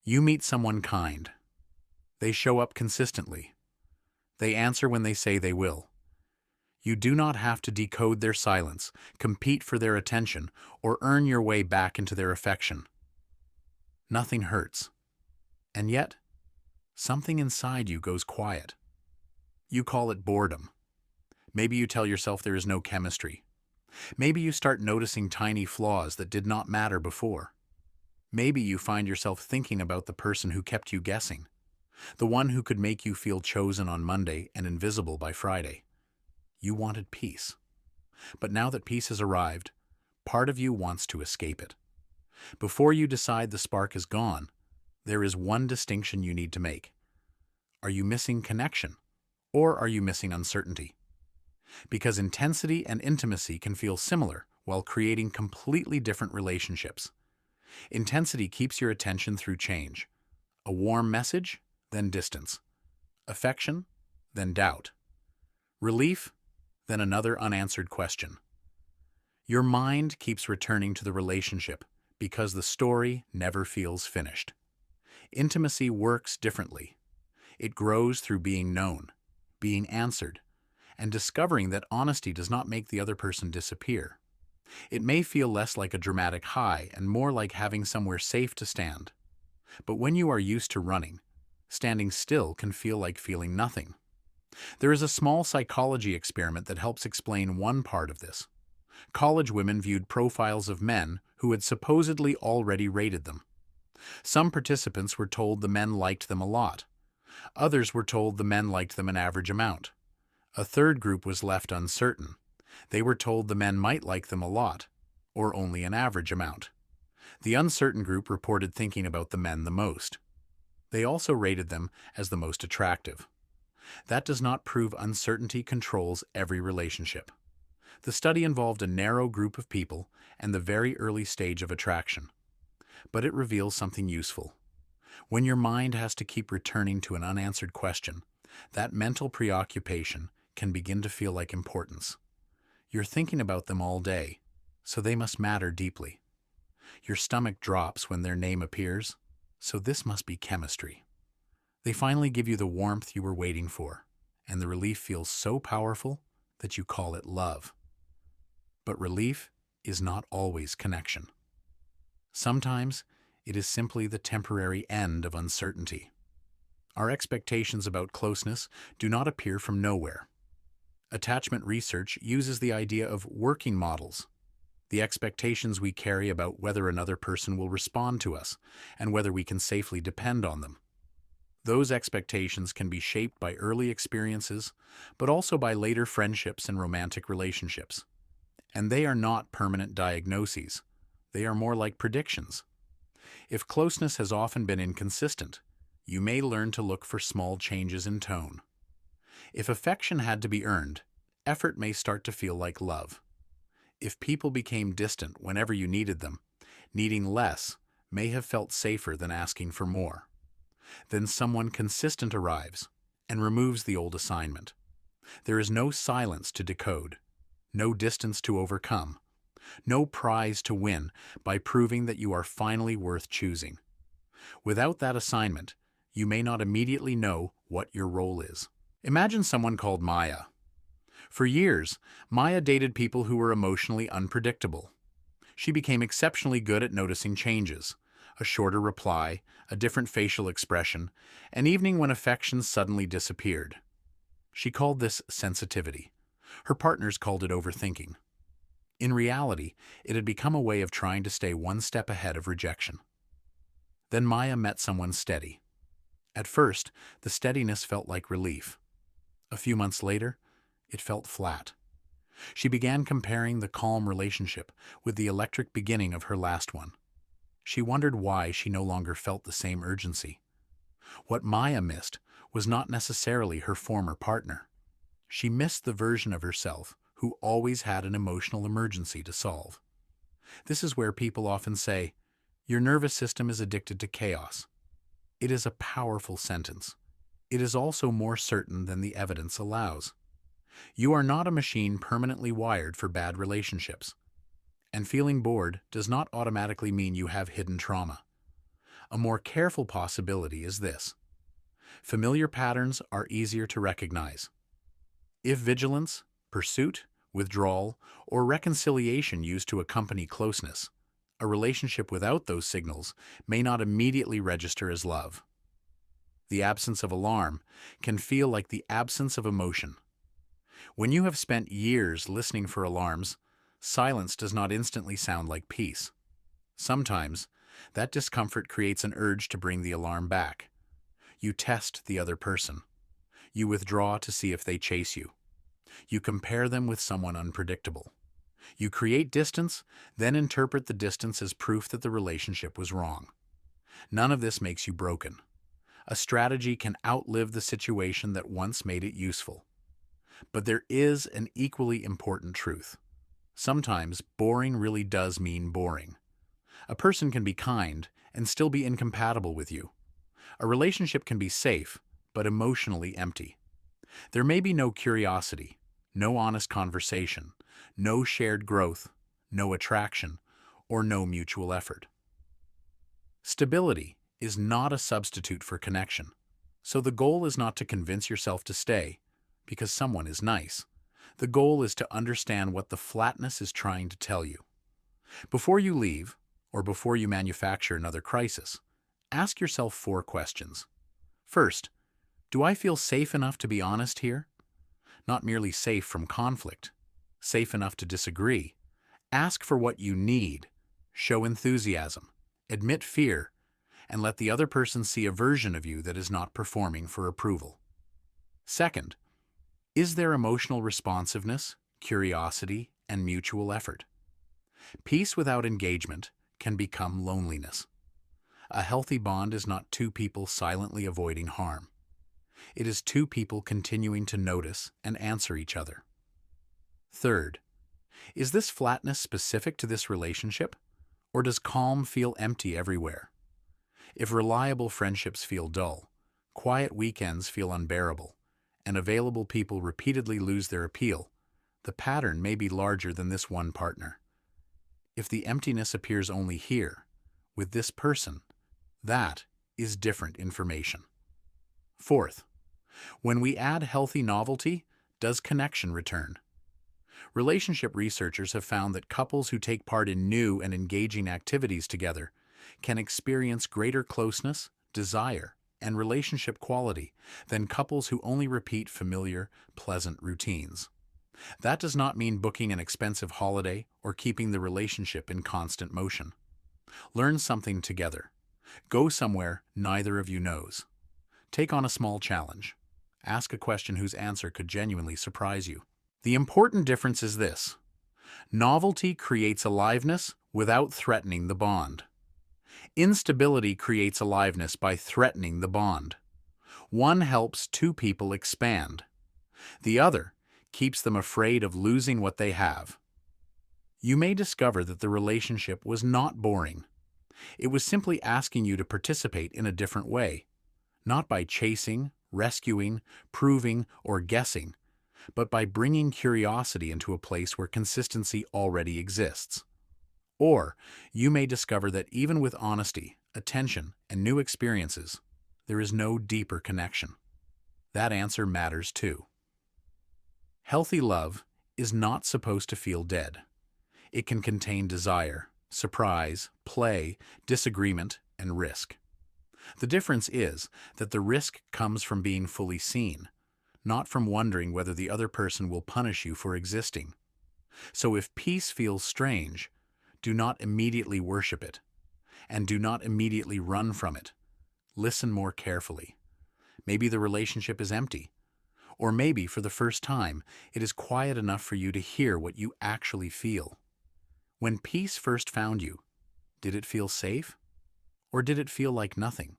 You meet someone kind. They show up consistently. They answer when they say they will. You do not have to decode their silence, compete for their attention, or earn your way back into their affection. Nothing hurts. And yet, something inside you goes quiet. You call it boredom. Maybe you tell yourself there is no chemistry. Maybe you start noticing tiny flaws that did not matter before. Maybe you find yourself thinking about the person who kept you guessing, the one who could make you feel chosen on Monday and invisible by Friday. You wanted peace. But now that peace has arrived, part of you wants to escape it. Before you decide the spark is gone, there is one distinction you need to make. Are you missing connection, or are you missing uncertainty? Because intensity and intimacy can feel similar while creating completely different relationships. Intensity keeps your attention through change. A warm message, then distance. Affection, then doubt. Relief, then another unanswered question. Your mind keeps returning to the relationship because the story never feels finished. Intimacy works differently. It grows through being known, being answered, and discovering that honesty does not make the other person disappear. It may feel less like a dramatic high and more like having somewhere safe to stand. But when you are used to running, standing still can feel like feeling nothing. There is a small psychology experiment that helps explain one part of this. College women viewed profiles of men who had supposedly already rated them. Some participants were told the men liked them a lot. Others were told the men liked them an average amount. A third group was left uncertain. They were told the men might like them a lot, or only an average amount. The uncertain group reported thinking about the men the most. They also rated them as the most attractive. That does not prove uncertainty controls every relationship. The study involved a narrow group of people and the very early stage of attraction. But it reveals something useful. When your mind has to keep returning to an unanswered question, that mental preoccupation can begin to feel like importance. You're thinking about them all day, so they must matter deeply. Your stomach drops when their name appears, so this must be chemistry. They finally give you the warmth you were waiting for, and the relief feels so powerful that you call it love. But relief is not always connection. Sometimes it is simply the temporary end of uncertainty. Our expectations about closeness do not appear from nowhere. Attachment research uses the idea of working models, the expectations we carry about whether another person will respond to us and whether we can safely depend on them. Those expectations can be shaped by early experiences, but also by later friendships and romantic relationships. And they are not permanent diagnoses. They are more like predictions. If closeness has often been inconsistent, you may learn to look for small changes in tone. If affection had to be earned, effort may start to feel like love. If people became distant whenever you needed them, needing less may have felt safer than asking for more. Then someone consistent arrives and removes the old assignment. There is no silence to decode, no distance to overcome, no prize to win by proving that you are finally worth choosing. Without that assignment, you may not immediately know what your role is. Imagine someone called Maya. For years, Maya dated people who were emotionally unpredictable. She became exceptionally good at noticing changes, a shorter reply, a different facial expression, an evening when affection suddenly disappeared. She called this sensitivity. Her partners called it overthinking. In reality, it had become a way of trying to stay one step ahead of rejection. Then Maya met someone steady. At first, the steadiness felt like relief. A few months later, it felt flat. She began comparing the calm relationship with the electric beginning of her last one. She wondered why she no longer felt the same urgency. What Maya missed was not necessarily her former partner. She missed the version of herself who always had an emotional emergency to solve. This is where people often say, "Your nervous system is addicted to chaos." It is a powerful sentence. It is also more certain than the evidence allows. You are not a machine permanently wired for bad relationships. And feeling bored does not automatically mean you have hidden trauma. A more careful possibility is this. Familiar patterns are easier to recognize. If vigilance, pursuit, withdrawal, or reconciliation used to accompany closeness, a relationship without those signals may not immediately register as love. The absence of alarm can feel like the absence of emotion. When you have spent years listening for alarms, silence does not instantly sound like peace. Sometimes, that discomfort creates an urge to bring the alarm back. You test the other person. You withdraw to see if they chase you. You compare them with someone unpredictable. You create distance, then interpret the distance as proof that the relationship was wrong. None of this makes you broken. A strategy can outlive the situation that once made it useful. But there is an equally important truth. Sometimes boring really does mean boring. A person can be kind and still be incompatible with you. A relationship can be safe, but emotionally empty. There may be no curiosity, no honest conversation, no shared growth, no attraction, or no mutual effort. Stability is not a substitute for connection. So the goal is not to convince yourself to stay because someone is nice. The goal is to understand what the flatness is trying to tell you. Before you leave, or before you manufacture another crisis, ask yourself 4 questions. First, do I feel safe enough to be honest here? Not merely safe from conflict, safe enough to disagree. Ask for what you need, show enthusiasm, admit fear, and let the other person see a version of you that is not performing for approval. Second, is there emotional responsiveness, curiosity, and mutual effort? Peace without engagement can become loneliness. A healthy bond is not 2 people silently avoiding harm. It is 2 people continuing to notice and answer each other. Third, is this flatness specific to this relationship, or does calm feel empty everywhere? If reliable friendships feel dull, quiet weekends feel unbearable, and available people repeatedly lose their appeal, the pattern may be larger than this one partner. If the emptiness appears only here, with this person, that is different information. Fourth, when we add healthy novelty, does connection return? Relationship researchers have found that couples who take part in new and engaging activities together can experience greater closeness, desire, and relationship quality than couples who only repeat familiar, pleasant routines. That does not mean booking an expensive holiday or keeping the relationship in constant motion. Learn something together. Go somewhere neither of you knows. Take on a small challenge. Ask a question whose answer could genuinely surprise you. The important difference is this. Novelty creates aliveness without threatening the bond. Instability creates aliveness by threatening the bond. One helps 2 people expand. The other keeps them afraid of losing what they have. You may discover that the relationship was not boring. It was simply asking you to participate in a different way, not by chasing, rescuing, proving, or guessing, but by bringing curiosity into a place where consistency already exists. Or you may discover that even with honesty, attention, and new experiences, there is no deeper connection. That answer matters too. Healthy love is not supposed to feel dead. It can contain desire, surprise, play, disagreement, and risk. The difference is that the risk comes from being fully seen, not from wondering whether the other person will punish you for existing. So if peace feels strange, do not immediately worship it, and do not immediately run from it. Listen more carefully. Maybe the relationship is empty, or maybe for the first time it is quiet enough for you to hear what you actually feel. When peace first found you, did it feel safe, or did it feel like nothing?